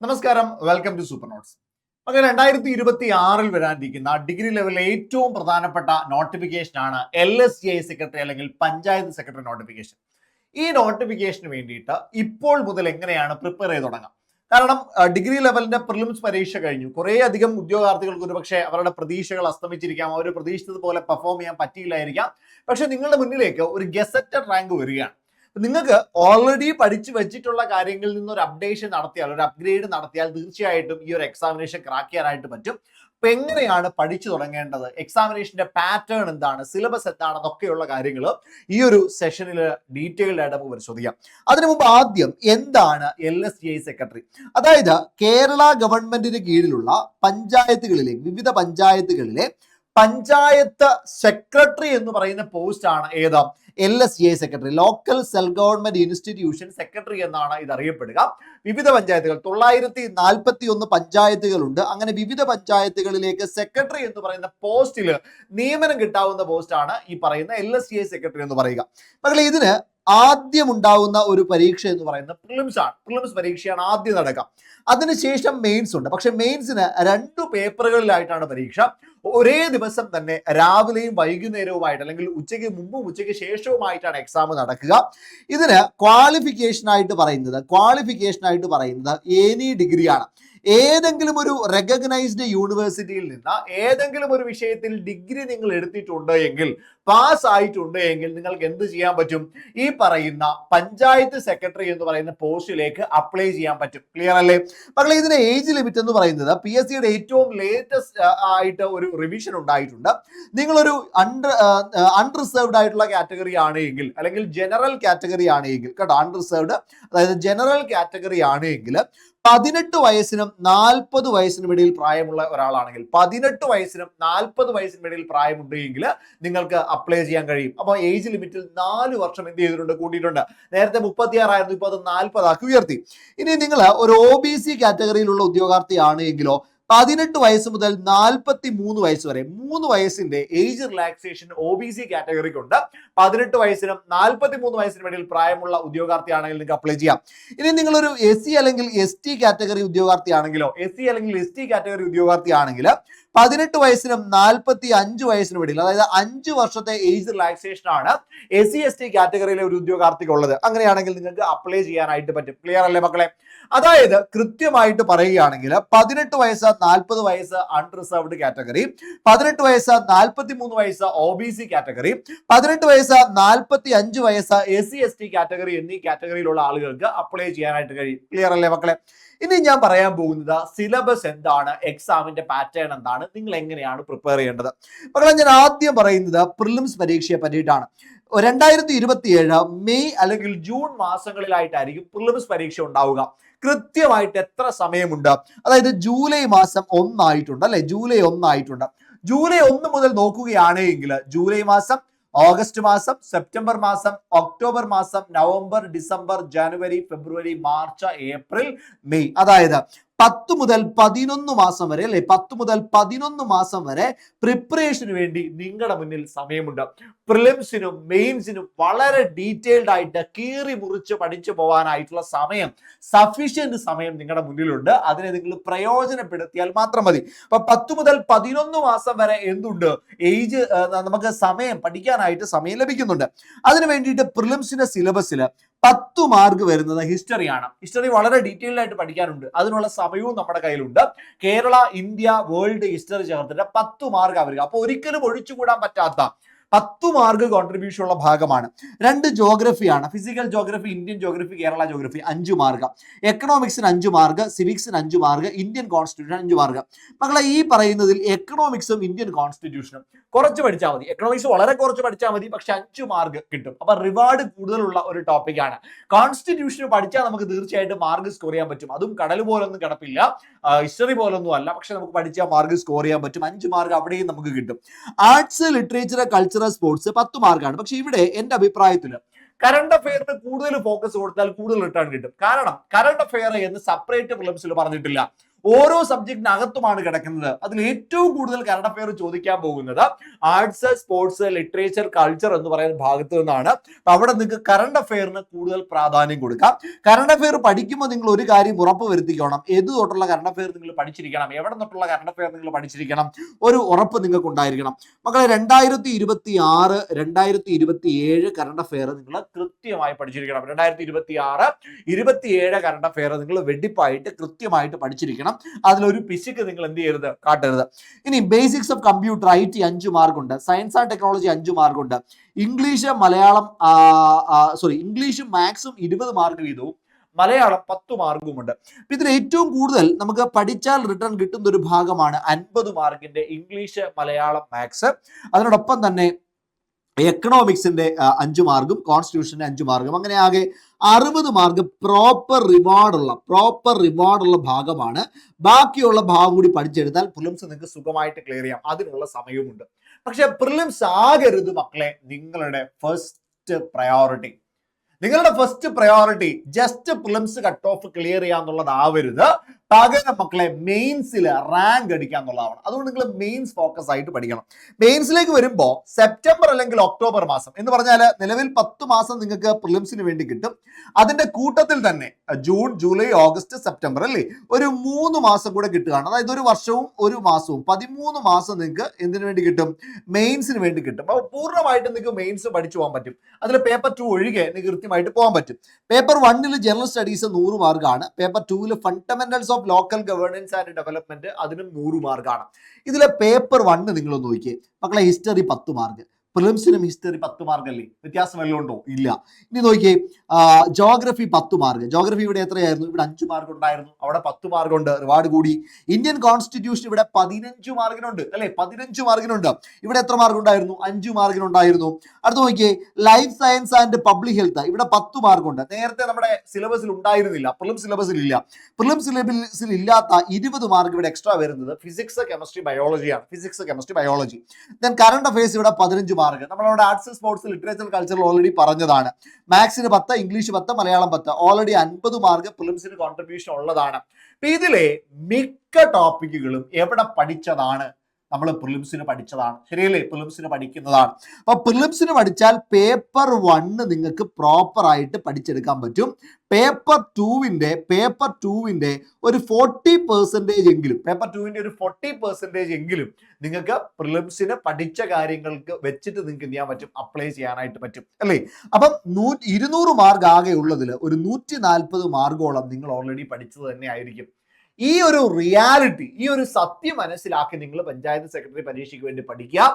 നമസ്കാരം, welcome to super notes. Okay, 2026 വരാനിരിക്കുന്ന degree ലെവലിലെ ഏറ്റവും പ്രധാനപ്പെട്ട നോട്ടിഫിക്കേഷനാണ് LSTI സെക്രട്ടറി അല്ലെങ്കിൽ പഞ്ചായത്ത് സെക്രട്ടറി നോട്ടിഫിക്കേഷൻ. ഈ നോട്ടിഫിക്കേഷന് വേണ്ടിയിട്ട് ഇപ്പോൾ മുതൽ എങ്ങനെയാണ് പ്രിപ്പയർ ചെയ്ത് തുടങ്ങാം? കാരണം ഡിഗ്രി ലെവലിന്റെ പ്രിലിംസ് പരീക്ഷ കഴിഞ്ഞു. കുറേ അധികം ഉദ്യോഗാർത്ഥികൾക്ക് ഒരുപക്ഷെ അവരുടെ പ്രതീക്ഷകൾ അസ്തമിച്ചിരിക്കാം, അവർ പ്രതീക്ഷിച്ചതുപോലെ പെർഫോം ചെയ്യാൻ പറ്റിയില്ലായിരിക്കാം. പക്ഷെ നിങ്ങളുടെ മുന്നിലേക്ക് ഒരു ഗസറ്റഡ് റാങ്ക് വരികയാണ്. നിങ്ങൾക്ക് ഓൾറെഡി പഠിച്ചു വെച്ചിട്ടുള്ള കാര്യങ്ങളിൽ നിന്ന് ഒരു അപ്ഡേഷൻ നടത്തിയാൽ, ഒരു അപ്ഗ്രേഡ് നടത്തിയാൽ തീർച്ചയായിട്ടും ഈ ഒരു എക്സാമിനേഷൻ ക്രാക്ക് ചെയ്യാനായിട്ട് പറ്റും. അപ്പൊ എങ്ങനെയാണ് പഠിച്ചു തുടങ്ങേണ്ടത്, എക്സാമിനേഷന്റെ പാറ്റേൺ എന്താണ്, സിലബസ് എന്താണെന്നൊക്കെയുള്ള കാര്യങ്ങൾ ഈ ഒരു സെഷനിൽ ഡീറ്റെയിൽഡ് ആയിട്ട് നമുക്ക് പരിശോധിക്കാം. അതിനു മുമ്പ് ആദ്യം എന്താണ് LSTI സെക്രട്ടറി? അതായത് കേരള ഗവൺമെന്റിന് കീഴിലുള്ള പഞ്ചായത്തുകളിലെ വിവിധ പഞ്ചായത്തുകളിലെ പഞ്ചായത്ത് സെക്രട്ടറി എന്ന് പറയുന്ന പോസ്റ്റ് ആണ് ഏത്? LSTI secretary, local self government institution secretary എന്നാണ് ഇത് അറിയപ്പെടുക. വിവിധ പഞ്ചായത്തുകൾ 941 പഞ്ചായത്തുകളുണ്ട്. അങ്ങനെ വിവിധ പഞ്ചായത്തുകളിലേക്ക് സെക്രട്ടറി എന്ന് പറയുന്ന പോസ്റ്റിൽ നിയമനം കിട്ടാവുന്ന പോസ്റ്റാണ് ഈ പറയുന്ന LSTI സെക്രട്ടറി എന്ന് പറയുക. മക്കളെ, ഇതിന് ആദ്യം ഉണ്ടാവുന്ന ഒരു പരീക്ഷ എന്ന് പറയുന്നത് പ്രിലിംസ് ആണ്. പ്രിലിംസ് പരീക്ഷയാണ് ആദ്യം നടക്കുക. അതിനുശേഷം മെയിൻസ് ഉണ്ട്. പക്ഷെ മെയിൻസിന് 2 പേപ്പറുകളിലായിട്ടാണ് പരീക്ഷ. ഒരേ ദിവസം തന്നെ രാവിലെയും വൈകുന്നേരവുമായിട്ട്, അല്ലെങ്കിൽ ഉച്ചയ്ക്ക് മുമ്പും ഉച്ചയ്ക്ക് ശേഷവുമായിട്ടാണ് എക്സാം നടക്കുക. ഇതിന് ക്വാളിഫിക്കേഷൻ ആയിട്ട് പറയുന്നത് എനി ഡിഗ്രിയാണ്. ഏതെങ്കിലും ഒരു റെക്കഗ്നൈസ്ഡ് യൂണിവേഴ്സിറ്റിയിൽ നിന്ന് ഏതെങ്കിലും ഒരു വിഷയത്തിൽ ഡിഗ്രി നിങ്ങൾ എടുത്തിട്ടുണ്ട് എങ്കിൽ, പാസ് ആയിട്ടുണ്ട് എങ്കിൽ നിങ്ങൾക്ക് എന്ത് ചെയ്യാൻ പറ്റും? ഈ പറയുന്ന പഞ്ചായത്ത് സെക്രട്ടറി എന്ന് പറയുന്ന പോസ്റ്റിലേക്ക് അപ്ലൈ ചെയ്യാൻ പറ്റും. ക്ലിയർ അല്ലേ മക്കളെ? ഇതിന്റെ ഏജ് ലിമിറ്റ് എന്ന് പറയുന്നത് PSCയുടെ ഏറ്റവും ലേറ്റസ്റ്റ് ആയിട്ട് ഒരു റിവിഷൻ ഉണ്ടായിട്ടുണ്ട്. നിങ്ങളൊരു അൺറിസർവ്ഡ് ആയിട്ടുള്ള കാറ്റഗറി ആണെങ്കിൽ, അല്ലെങ്കിൽ ജനറൽ കാറ്റഗറി ആണെങ്കിൽ കേട്ടോ, അൺറിസർവ്ഡ് അതായത് ജനറൽ കാറ്റഗറി ആണെങ്കിൽ 18 വയസ്സിനും 40 വയസ്സിനും ഇടയിൽ പ്രായമുള്ള ഒരാളാണെങ്കിൽ, 18 വയസ്സിനും 40 വയസ്സിനും ഇടയിൽ പ്രായമുണ്ടെങ്കിൽ നിങ്ങൾക്ക് അപ്ലൈ ചെയ്യാൻ കഴിയും. അപ്പോൾ ഏജ് ലിമിറ്റിൽ 4 വർഷം എന്ത് ചെയ്തിട്ടുണ്ട്? കൂട്ടിയിട്ടുണ്ട്. നേരത്തെ 36 ആയിരുന്നു, ഇപ്പോൾ അത് 40 ആക്കി ഉയർത്തി. ഇനി നിങ്ങൾ ഒരു OBC കാറ്റഗറിയിലുള്ള ഉദ്യോഗാർത്ഥിയാണ് എങ്കിലോ 18 വയസ്സ് മുതൽ 43 വയസ്സ് വരെ 3 വയസ്സിന്റെ ഏജ് റിലാക്സേഷൻ OBC കാറ്റഗറിക്കുണ്ട്. 18 വയസ്സിനും 43 വയസ്സിനും ഇടയിൽ പ്രായമുള്ള ഉദ്യോഗാർത്ഥിയാണെങ്കിൽ നിങ്ങൾക്ക് അപ്ലൈ ചെയ്യാം. ഇനി നിങ്ങളൊരു SC അല്ലെങ്കിൽ ST കാറ്റഗറി ഉദ്യോഗാർത്ഥിയാണെങ്കിലോ, SC അല്ലെങ്കിൽ ST കാറ്റഗറി ഉദ്യോഗാർത്ഥിയാണെങ്കിൽ 18 വയസ്സിനും 45 വയസ്സിനും ഇടയിൽ, അതായത് 5 വർഷത്തെ ഏജ് റിലാക്സേഷൻ ആണ് SC ST കാറ്റഗറിയിലെ ഒരു ഉദ്യോഗാർത്ഥിക്കുള്ളത്. അങ്ങനെയാണെങ്കിൽ നിങ്ങൾക്ക് അപ്ലൈ ചെയ്യാനായിട്ട് പറ്റും. ക്ലിയർ അല്ലേ മക്കളെ? അതായത് കൃത്യമായിട്ട് പറയുകയാണെങ്കിൽ 18 വയസ്സ് 40 വയസ്സ് അൺറിസർവ്ഡ് കാറ്റഗറി, 18 വയസ്സ് 43 വയസ്സ് OBC കാറ്റഗറി, 18 വയസ്സ് 45 വയസ്സ് SC ST കാറ്റഗറി എന്നീ കാറ്റഗറിയിലുള്ള ആളുകൾക്ക് അപ്ലൈ ചെയ്യാനായിട്ട് കഴിയും. ക്ലിയർ അല്ലേ മക്കളെ? ഇനി ഞാൻ പറയാൻ പോകുന്നത് സിലബസ് എന്താണ്, എക്സാമിന്റെ പാറ്റേൺ എന്താണ്, നിങ്ങൾ എങ്ങനെയാണ് പ്രിപ്പയർ ചെയ്യേണ്ടത്. മക്കളെ, ഞാൻ ആദ്യം പറയുന്നത് പ്രിലിംസ് പരീക്ഷയെ പറ്റിയിട്ടാണ്. 2027 മെയ് അല്ലെങ്കിൽ ജൂൺ മാസങ്ങളിലായിട്ടായിരിക്കും പ്രിലിംസ് പരീക്ഷ ഉണ്ടാവുക. കൃത്യമായിട്ട് എത്ര സമയമുണ്ട്? അതായത് ജൂലൈ മാസം 1 ആയിട്ടുണ്ട് അല്ലെ? ജൂലൈ 1 ആയിട്ടുണ്ട്. ജൂലൈ 1 മുതൽ നോക്കുകയാണെങ്കിൽ ജൂലൈ മാസം, ഓഗസ്റ്റ് മാസം, സെപ്റ്റംബർ മാസം, ഒക്ടോബർ മാസം, നവംബർ, ഡിസംബർ, ജനുവരി, ഫെബ്രുവരി, മാർച്ച്, ഏപ്രിൽ, മെയ്, അതായത് 10 മുതൽ 11 മാസം വരെ അല്ലെ? 10 മുതൽ 11 മാസം വരെ പ്രിപ്പറേഷന് വേണ്ടി നിങ്ങളുടെ മുന്നിൽ സമയമുണ്ട്. പ്രിലിംസിനും മെയിൻസിനും വളരെ ഡീറ്റെയിൽഡ് ആയിട്ട് കീറി മുറിച്ച് പഠിച്ചു പോകാനായിട്ടുള്ള സമയം, സഫീഷ്യന്റ് സമയം നിങ്ങളുടെ മുന്നിലുണ്ട്. അതിനെ നിങ്ങൾ പ്രയോജനപ്പെടുത്തിയാൽ മാത്രം മതി. അപ്പൊ 10 മുതൽ 11 മാസം വരെ എന്തുണ്ട്? ഏജ് നമുക്ക് സമയം പഠിക്കാനായിട്ട് സമയം ലഭിക്കുന്നുണ്ട്. അതിനു വേണ്ടിയിട്ട് പ്രിലിംസിന്റെ സിലബസിൽ 10 മാർക്ക് വരുന്നത് ഹിസ്റ്ററിയാണ്. ഹിസ്റ്ററി വളരെ ഡീറ്റെയിൽഡ് ആയിട്ട് പഠിക്കാനുണ്ട്. അതിനുള്ള സമയവും നമ്മുടെ കയ്യിലുണ്ട്. കേരള, ഇന്ത്യ, വേൾഡ് ഹിസ്റ്ററി ചേർത്തിട്ട് 10 മാർക്ക് വരിക. അപ്പൊ ഒരിക്കലും ഒഴിച്ചുകൂടാൻ പറ്റാത്ത 10 മാർക്ക് കോൺട്രിബ്യൂഷൻ ഉള്ള ഭാഗമാണ്. 2 ജോഗ്രഫിയാണ്. Physical geography, Indian geography, Kerala geography 5 mark, എക്കണോമിക്സിന് 5 മാർക്ക്, സിവിക്സിന് 5 മാർക്ക്, ഇന്ത്യൻ കോൺസ്റ്റിറ്റ്യൂഷൻ 5 മാർക്ക്. മക്കളെ, ഈ പറയുന്നതിൽ എക്കണോമിക്സും ഇന്ത്യൻ കോൺസ്റ്റിറ്റ്യൂഷനും കുറച്ച് പഠിച്ചാൽ മതി. എക്കണോമിക്സ് വളരെ കുറച്ച് പഠിച്ചാൽ മതി, പക്ഷെ 5 മാർക്ക് കിട്ടും. അപ്പൊ റിവാർഡ് കൂടുതലുള്ള ഒരു ടോപ്പിക്കാണ്. കോൺസ്റ്റിറ്റ്യൂഷൻ പഠിച്ചാൽ നമുക്ക് തീർച്ചയായിട്ടും മാർക്ക് സ്കോർ ചെയ്യാൻ പറ്റും. അതും കടൽ പോലൊന്നും കിടപ്പില്ല, ഹിസ്റ്ററി പോലൊന്നും അല്ല. പക്ഷെ നമുക്ക് പഠിച്ചാൽ മാർക്ക് സ്കോർ ചെയ്യാൻ പറ്റും. 5 മാർക്ക് അവിടെയും നമുക്ക് കിട്ടും. ആർട്സ്, ലിറ്ററേച്ചർ, കൾച്ചർ, സ്പോർട്സ് 10 മാർക്കാണ്. പക്ഷെ ഇവിടെ എന്റെ അഭിപ്രായത്തിൽ കറണ്ട് അഫെയറിന് കൂടുതൽ ഫോക്കസ് കൊടുത്താൽ കൂടുതൽ റിട്ടേൺ കിട്ടും. കാരണം കറണ്ട് അഫെയർ എന്ന് സെപ്പറേറ്റ് പ്രിലിംസിൽ പറഞ്ഞിട്ടില്ല. ഓരോ സബ്ജക്റ്റിനകത്തുമാണ് കിടക്കുന്നത്. അതിൽ ഏറ്റവും കൂടുതൽ കറണ്ട് അഫെയർ ചോദിക്കാൻ പോകുന്നത് ആർട്സ്, സ്പോർട്സ്, ലിറ്ററേച്ചർ, കൾച്ചർ എന്ന് പറയുന്ന ഭാഗത്ത് നിന്നാണ്. അവിടെ നിങ്ങൾക്ക് കറണ്ട് അഫെയറിന് കൂടുതൽ പ്രാധാന്യം കൊടുക്കാം. കറണ്ട് അഫെയർ പഠിക്കുമ്പോൾ നിങ്ങൾ ഒരു കാര്യം ഉറപ്പ് വരുത്തിക്കണം, ഏത് തൊട്ടുള്ള കറണ്ട് അഫെയർ നിങ്ങൾ പഠിച്ചിരിക്കണം, എവിടെ തൊട്ടുള്ള കറണ്ട് അഫെയർ നിങ്ങൾ പഠിച്ചിരിക്കണം, ഒരു ഉറപ്പ് നിങ്ങൾക്ക് ഉണ്ടായിരിക്കണം. മക്കളെ 2026, 2027 കറണ്ട് അഫെയർ നിങ്ങൾ കൃത്യമായി പഠിച്ചിരിക്കണം. 2026, 27 കറണ്ട് അഫെയർ നിങ്ങൾ വെടിപ്പായിട്ട് കൃത്യമായിട്ട് പഠിച്ചിരിക്കണം. അതിലൊരു പിശുക്ക് നിങ്ങൾ എന്ത് ചെയ്യരുത്, കാട്ടരുത്. ഇനി ബേസിക്സ് ഓഫ് കമ്പ്യൂട്ടർ IT 5 മാർക്കുണ്ട്, സയൻസ് ആൻഡ് ടെക്നോളജി 5 മാർക്കുണ്ട്, ഇംഗ്ലീഷ് മലയാളം ഇംഗ്ലീഷും മാത്സും 20 മാർക്ക് വീതവും, മലയാളം 10 മാർക്കുമുണ്ട്. ഇതിൽ ഏറ്റവും കൂടുതൽ നമുക്ക് പഠിച്ചാൽ റിട്ടേൺ കിട്ടുന്ന ഒരു ഭാഗമാണ് 50 മാർക്കിന്റെ ഇംഗ്ലീഷ്, മലയാളം, മാത്സ്. അതിനോടൊപ്പം തന്നെ എക്കണോമിക്സിന്റെ 5 മാർക്കും കോൺസ്റ്റിറ്റ്യൂഷന്റെ 5 മാർക്കും, അങ്ങനെ ആകെ 60 മാർക്ക് പ്രോപ്പർ റിവാർഡുള്ള ഭാഗമാണ്. ബാക്കിയുള്ള ഭാഗം കൂടി പഠിച്ചെടുത്താൽ പ്രിലിംസ് നിങ്ങൾക്ക് സുഖമായിട്ട് ക്ലിയർ ചെയ്യാം. അതിനുള്ള സമയവുമുണ്ട്. പക്ഷെ പ്രിലിംസ് ആകരുത് മക്കളെ നിങ്ങളുടെ ഫസ്റ്റ് പ്രയോറിറ്റി. നിങ്ങളുടെ first priority just prelims cut off clear ചെയ്യാന്നുള്ളതാവരുത്. പകരം മക്കളെ മെയിൻസിൽ റാങ്ക് അടിക്കുക എന്നുള്ളതാണ്. അതുകൊണ്ട് നിങ്ങൾ മെയിൻസ് ഫോക്കസ് ആയിട്ട് പഠിക്കണം. മെയിൻസിലേക്ക് വരുമ്പോൾ സെപ്റ്റംബർ അല്ലെങ്കിൽ ഒക്ടോബർ മാസം എന്ന് പറഞ്ഞാൽ നിലവിൽ 10 മാസം നിങ്ങൾക്ക് പ്രിലിംസിന് വേണ്ടി കിട്ടും. അതിന്റെ കൂട്ടത്തിൽ തന്നെ ജൂൺ, ജൂലൈ, ഓഗസ്റ്റ്, സെപ്റ്റംബർ അല്ലേ, ഒരു 3 മാസം കൂടെ കിട്ടുകയാണ്. അതായത് ഒരു വർഷവും ഒരു മാസവും 13 മാസം നിങ്ങൾക്ക് എന്തിനു വേണ്ടി കിട്ടും, മെയിൻസിന് വേണ്ടി കിട്ടും. അപ്പോൾ പൂർണ്ണമായിട്ട് നിങ്ങൾക്ക് മെയിൻസ് പഠിച്ചു പോകാൻ പറ്റും. അതിൽ പേപ്പർ 2 ഒഴികെ നിങ്ങൾക്ക് കൃത്യമായിട്ട് പോകാൻ പറ്റും. പേപ്പർ 1 ജനറൽ സ്റ്റഡീസ് 100 മാർക്കാണ്. Paper 2 fundamentals of local governance and development, അതിനും 100 മാർക്കാണ്. ഇതിലെ പേപ്പർ 1 നിങ്ങൾ നോക്കിയേ മക്കളെ, ഹിസ്റ്ററി 10 മാർക്ക്. പ്രിലിംസിനും ഹിസ്റ്ററി 10 മാർക്ക് അല്ലേ, വ്യത്യാസം വല്ലതും ഉണ്ടോ? ഇല്ല. ഇനി നോക്കിയേ ജോഗ്രഫി 10 മാർക്ക്. ജോഗ്രഫി ഇവിടെ എത്രയായിരുന്നു? ഇവിടെ 5 മാർക്ക് ഉണ്ടായിരുന്നു, അവിടെ 10 മാർക്ക് ഉണ്ട്, റിവാർഡ് കൂടി. ഇന്ത്യൻ കോൺസ്റ്റിറ്റ്യൂഷൻ ഇവിടെ 15 മാർക്കിനുണ്ട് അല്ലെ, 15 മാർക്കിനുണ്ട്. ഇവിടെ എത്ര മാർക്ക് ഉണ്ടായിരുന്നു? 5 മാർക്കിനുണ്ടായിരുന്നു. അടുത്ത് നോക്കിയേ life science and public health, ഇവിടെ 10 മാർക്കുണ്ട്. നേരത്തെ നമ്മുടെ സിലബസിൽ ഉണ്ടായിരുന്നില്ല, പ്രിലിം സിലബസിൽ ഇല്ല. പ്രിലിം സിലബസിൽ ഇല്ലാത്ത 20 മാർക്ക് ഇവിടെ എക്സ്ട്രാ വരുന്നത് ഫിസിക്സ്, കെമിസ്ട്രി, ബയോളജിയാണ്. Physics, chemistry, biology. Then current affairs ഇവിടെ 15 മാർക്ക്. നമ്മളവിടെ arts, sports, literature, culture already പറഞ്ഞതാണ്. മാത്സിന് 10, ഇംഗ്ലീഷ് 10, മലയാളം 10, ഓൾറെഡി 50 മാർക്ക് പ്രിലിംസിന് കോൺട്രിബ്യൂഷൻ ഉള്ളതാണ്. ഇതിലെ മിക്ക ടോപ്പിക്കുകളും എവിടെ പഠിച്ചതാണ്? നമ്മൾ പ്രിലിംസിന് പഠിച്ചതാണ്, ശരിയല്ലേ? പ്രിലിംസിന് പഠിക്കുന്നതാണ്. അപ്പൊ പ്രിലിംസിന് പഠിച്ചാൽ പേപ്പർ 1 നിങ്ങൾക്ക് പ്രോപ്പർ ആയിട്ട് പഠിച്ചെടുക്കാൻ പറ്റും. പേപ്പർ 2വിന്റെ ഒരു 40% എങ്കിലും, പേപ്പർ 2വിന്റെ ഒരു 40% എങ്കിലും നിങ്ങൾക്ക് പ്രിലിംസിന് പഠിച്ച കാര്യങ്ങൾക്ക് വെച്ചിട്ട് നിങ്ങൾക്ക് എന്ത് ചെയ്യാൻ പറ്റും, അപ്ലൈ ചെയ്യാനായിട്ട് പറ്റും അല്ലേ? അപ്പം 200 മാർക്ക് ആകെ ഉള്ളതിൽ ഒരു 140 മാർക്കോളം നിങ്ങൾ ഓൾറെഡി പഠിച്ചത് തന്നെ ആയിരിക്കും. ഈ ഒരു റിയാലിറ്റി, ഈ ഒരു സത്യം മനസ്സിലാക്കി നിങ്ങൾ പഞ്ചായത്ത് സെക്രട്ടറി പരീക്ഷയ്ക്ക് വേണ്ടി പഠിക്കുക.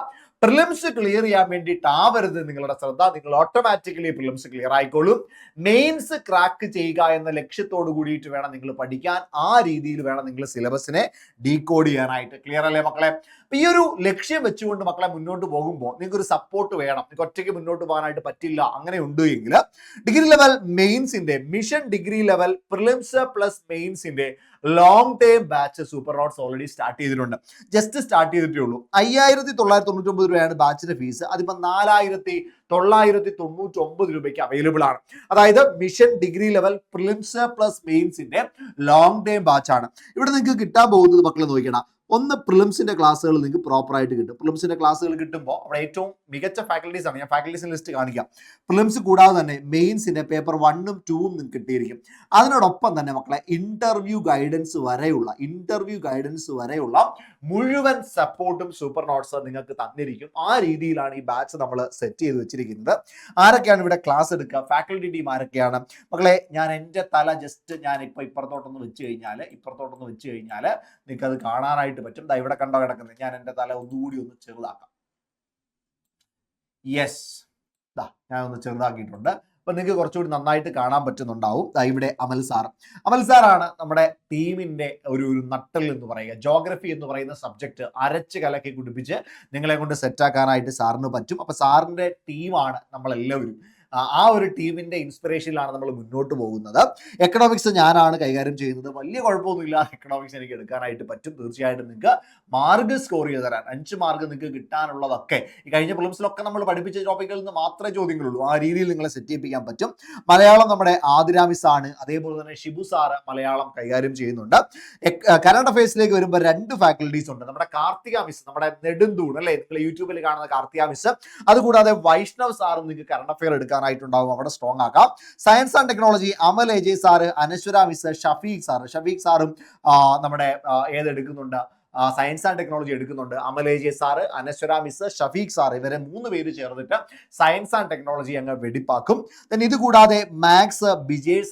പ്രിലിംസ് ക്ലിയർ ചെയ്യാൻ വേണ്ടിയിട്ടാവരുത് നിങ്ങളുടെ ശ്രദ്ധ. നിങ്ങൾ ഓട്ടോമാറ്റിക്കലി പ്രിലിംസ് ക്ലിയർ ആയിക്കോളും. മെയിൻസ് ക്രാക്ക് ചെയ്യുക എന്ന ലക്ഷ്യത്തോട് കൂടിയിട്ട് വേണം നിങ്ങൾ പഠിക്കാൻ. ആ രീതിയിൽ വേണം നിങ്ങൾ സിലബസിനെ ഡീകോഡ് ചെയ്യാനായിട്ട്. ക്ലിയർ അല്ലേ മക്കളെ? ഈ ഒരു ലക്ഷ്യം വെച്ചുകൊണ്ട് മക്കളെ മുന്നോട്ട് പോകുമ്പോൾ നിങ്ങൾക്ക് ഒരു സപ്പോർട്ട് വേണം. നിങ്ങൾക്ക് ഒറ്റയ്ക്ക് മുന്നോട്ട് പോകാനായിട്ട് പറ്റില്ല. അങ്ങനെ ഉണ്ട് എങ്കിൽ ഡിഗ്രി ലെവൽ മെയിൻസിന്റെ mission degree level prelims plus മെയിൻസിന്റെ long term batch super notes already start ചെയ്തിട്ടുണ്ട്. ജസ്റ്റ് സ്റ്റാർട്ട് ചെയ്തിട്ടേ ഉള്ളൂ. 5,999 രൂപയാണ് ബാച്ചിന്റെ ഫീസ്. അതിപ്പോ 4,999 രൂപയ്ക്ക് അവൈലബിൾ ആണ്. അതായത് mission degree level prelims plus മെയിൻസിന്റെ ലോങ് ടേം ബാച്ചാണ്. ഇവിടെ നിങ്ങൾക്ക് കിട്ടാൻ പോകുന്നത് മക്കളെ നോക്കണം. ഒന്ന് പ്രിലിംസിന്റെ ക്ലാസ്സുകൾ നിങ്ങൾക്ക് പ്രോപ്പർ ആയിട്ട് കിട്ടും. പ്രിലിംസിന്റെ ക്ലാസ്സുകൾ കിട്ടുമ്പോൾ അവിടെ ഏറ്റവും മികച്ച ഫാക്കൽറ്റീസ് ആണ്. ഞാൻ ഫാക്കൽറ്റീസിന്റെ ലിസ്റ്റ് കാണിക്കാം. പ്രിലിംസ് കൂടാതെ തന്നെ മെയിൻസിന്റെ പേപ്പർ 1ഉം 2ഉം നിങ്ങൾക്ക് കിട്ടിയിരിക്കും. അതിനോടൊപ്പം തന്നെ മക്കളെ ഇന്റർവ്യൂ ഗൈഡൻസ് വരെയുള്ള മുഴുവൻ സപ്പോർട്ടും സൂപ്പർ നോട്ട്സ് നിങ്ങൾക്ക് തന്നിരിക്കും. ആ രീതിയിലാണ് ഈ ബാച്ച് നമ്മൾ സെറ്റ് ചെയ്ത് വെച്ചിരിക്കുന്നത്. ആരൊക്കെയാണ് ഇവിടെ ക്ലാസ് എടുക്കുക, ഫാക്കൽറ്റി ടീം ആരൊക്കെയാണ് മക്കളെ? ഞാൻ എൻ്റെ തല ജസ്റ്റ് ഞാൻ ഇപ്പൊ ഇപ്പുറത്തോട്ടൊന്ന് വെച്ച് കഴിഞ്ഞാൽ നിങ്ങൾക്ക് അത് കാണാനായിട്ട് പറ്റും. ദാ ഇവിടെ കണ്ടോ കിടക്കുന്നത്, ഞാൻ എൻ്റെ തല ഒന്നുകൂടി ഒന്ന് ചെറുതാക്കാം. യെസ്, ഞാൻ ഒന്ന് ചെറുതാക്കിയിട്ടുണ്ട്. അപ്പൊ നിങ്ങൾക്ക് കുറച്ചുകൂടി നന്നായിട്ട് കാണാൻ പറ്റുന്നുണ്ടാവും. ഇവിടെ അമൽ സാറാണ് നമ്മുടെ ടീമിന്റെ ഒരു നട്ടൽ എന്ന് പറയുക. ജോഗ്രഫി എന്ന് പറയുന്ന സബ്ജക്ട് അരച്ച് കലക്കി കുടിപ്പിച്ച് നിങ്ങളെ കൊണ്ട് സെറ്റാക്കാനായിട്ട് സാറിന് പറ്റും. അപ്പൊ സാറിന്റെ ടീമാണ് നമ്മളെല്ലാവരും. ആ ഒരു ടീമിന്റെ ഇൻസ്പിറേഷനിലാണ് നമ്മൾ മുന്നോട്ട് പോകുന്നത്. എക്കണോമിക്സ് ഞാനാണ് കൈകാര്യം ചെയ്യുന്നത്. വലിയ കുഴപ്പമൊന്നുമില്ല, എക്കണോമിക്സ് എനിക്ക് എടുക്കാനായിട്ട് പറ്റും. തീർച്ചയായിട്ടും നിങ്ങൾക്ക് മാർക്ക് സ്കോർ ചെയ്ത് തരാൻ 5 മാർക്ക് നിങ്ങൾക്ക് കിട്ടാനുള്ളതൊക്കെ ഈ കഴിഞ്ഞ പ്രിലിംസിലൊക്കെ നമ്മൾ പഠിപ്പിച്ച ടോപ്പിക്കുകളിൽ നിന്ന് മാത്രമേ ചോദ്യങ്ങളുള്ളൂ. ആ രീതിയിൽ നിങ്ങളെ സെറ്റ് ചെയ്യിപ്പിക്കാൻ പറ്റും. മലയാളം നമ്മുടെ ആതിര മിസ് ആണ്, അതേപോലെ തന്നെ ഷിബു സാറ് മലയാളം കൈകാര്യം ചെയ്യുന്നുണ്ട്. കറണ്ട് അഫയേഴ്സിലേക്ക് വരുമ്പോൾ 2 ഫാക്കൽറ്റീസ് ഉണ്ട്. നമ്മുടെ കാർത്തിക മിസ്, നമ്മുടെ നെടുന്തൂൺ അല്ലെ, നിങ്ങൾ യൂട്യൂബിൽ കാണുന്ന കാർത്തിക മിസ്, അതുകൂടാതെ വൈഷ്ണവ് സാറും നിങ്ങൾക്ക് കറണ്ട് അഫയർ എടുക്കാനായിട്ടുണ്ടാവും, അവിടെ സ്ട്രോങ് ആക്കാം. Science and technology Amal Ajay sir, Anashwara miss, Shafeeq സാറും നമ്മുടെ ഏതെടുക്കുന്നുണ്ട്, സയൻസ് ആൻഡ് ടെക്നോളജി എടുക്കുന്നുണ്ട്. അമലേജെ sir, Anashwara miss, Shafeeq sir, ഇവരെ 3 പേര് ചേർന്നിട്ട് സയൻസ് ആൻഡ് ടെക്നോളജി അങ്ങ് വെടിപ്പാക്കും. then ഇത് കൂടാതെ മാത്സ് ബിജയ്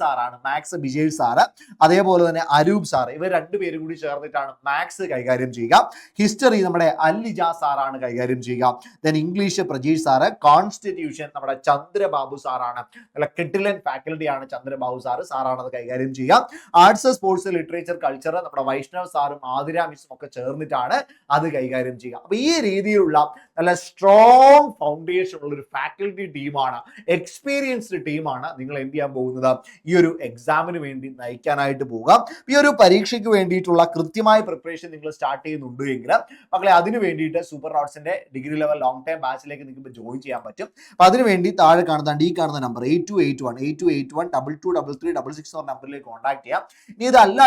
സാറ്, അതേപോലെ തന്നെ അരൂപ് സാർ, ഇവർ 2 പേരും കൂടി ചേർന്നിട്ടാണ് മാത്സ് കൈകാര്യം ചെയ്യുക. ഹിസ്റ്ററി നമ്മുടെ അല്ലിജ സാറാണ് കൈകാര്യം ചെയ്യുക. then English Prajeesh sir, constitution നമ്മുടെ ചന്ദ്രബാബു സാറാണ്, നല്ല കിട്ടിലൻ ഫാക്കൽറ്റിയാണ് ചന്ദ്രബാബു സാറാണ് അത് കൈകാര്യം ചെയ്യുക. ആർട്സ്, സ്പോർട്സ്, ലിറ്ററേച്ചർ, കൾച്ചർ നമ്മുടെ വൈഷ്ണവ് സാറും ആതിര മിസ്സും ഒക്കെ ചേർന്നിട്ടാണ് അത് കൈകാര്യം ചെയ്യുക. അപ്പൊ ഈ രീതിയിലുള്ള നല്ല സ്ട്രോങ് ഫൗണ്ടേഷൻ ഉള്ള ഒരു ഫാക്കൽറ്റി ടീമാണ്, എക്സ്പീരിയൻസ്ഡ് ടീമാണ് നിങ്ങൾ എന്ത് ചെയ്യാൻ പോകുന്നത്, ഈ ഒരു എക്സാമിന് വേണ്ടി നയിക്കാനായിട്ട് പോവുക. ഈ ഒരു പരീക്ഷയ്ക്ക് വേണ്ടിയിട്ടുള്ള കൃത്യമായ പ്രിപ്പറേഷൻ നിങ്ങൾ സ്റ്റാർട്ട് ചെയ്യുന്നുണ്ട് എങ്കിൽ മക്കളെ അതിന് വേണ്ടിയിട്ട് സൂപ്പർ നോട്ട്സിന്റെ ഡിഗ്രി ലെവൽ ലോങ് ടൈം ബാച്ചിലേക്ക് നിങ്ങൾക്ക് ജോയിൻ ചെയ്യാൻ പറ്റും. അപ്പൊ അതിന് വേണ്ടി താഴെ കാണുന്ന ഈ കാണുന്ന നമ്പർ 8281 നമ്പറിലേക്ക് കോൺടാക്ട് ചെയ്യാം. ഇനി അതല്ല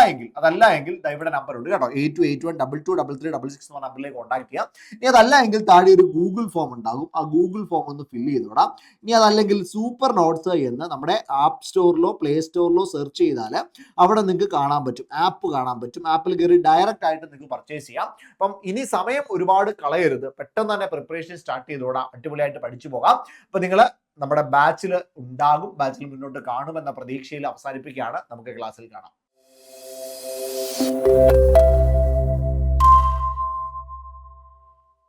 എങ്കിൽ ഇവിടെ നമ്പർ ഉണ്ട് കേട്ടോ, 8281223366 നമ്പറിലേക്ക് കോൺടാക്ട് ചെയ്യാം. ഇനി അതല്ല എങ്കിൽ താഴെ ഒരു ഗൂഗിൾ ഫോം ഉണ്ടാകും, ആ ഗൂഗിൾ ഫോം ഒന്ന് ഫില്ല് ചെയ്തോടാം. ഇനി അതല്ലെങ്കിൽ സൂപ്പർ നോട്ട്സ് എന്ന് നമ്മുടെ ആപ്പ് സ്റ്റോറിലോ പ്ലേ സ്റ്റോറിലോ സെർച്ച് ചെയ്താൽ അവിടെ നിങ്ങൾക്ക് കാണാൻ പറ്റും, ആപ്പിൽ കയറി ഡയറക്റ്റ് ആയിട്ട് നിങ്ങൾക്ക് പർച്ചേസ് ചെയ്യാം. അപ്പം ഇനി സമയം ഒരുപാട് കളയരുത്, പെട്ടെന്ന് തന്നെ പ്രിപ്പറേഷൻ സ്റ്റാർട്ട് ചെയ്തോടാം, അടിപൊളിയായിട്ട് പഠിച്ചു പോകാം. അപ്പൊ നിങ്ങൾ നമ്മുടെ ബാച്ചിൽ ഉണ്ടാകും, ബാച്ചിൽ മുന്നോട്ട് കാണുമെന്ന പ്രതീക്ഷയിൽ അവസാനിപ്പിക്കുകയാണ്. നമുക്ക് ക്ലാസ്സിൽ കാണാം.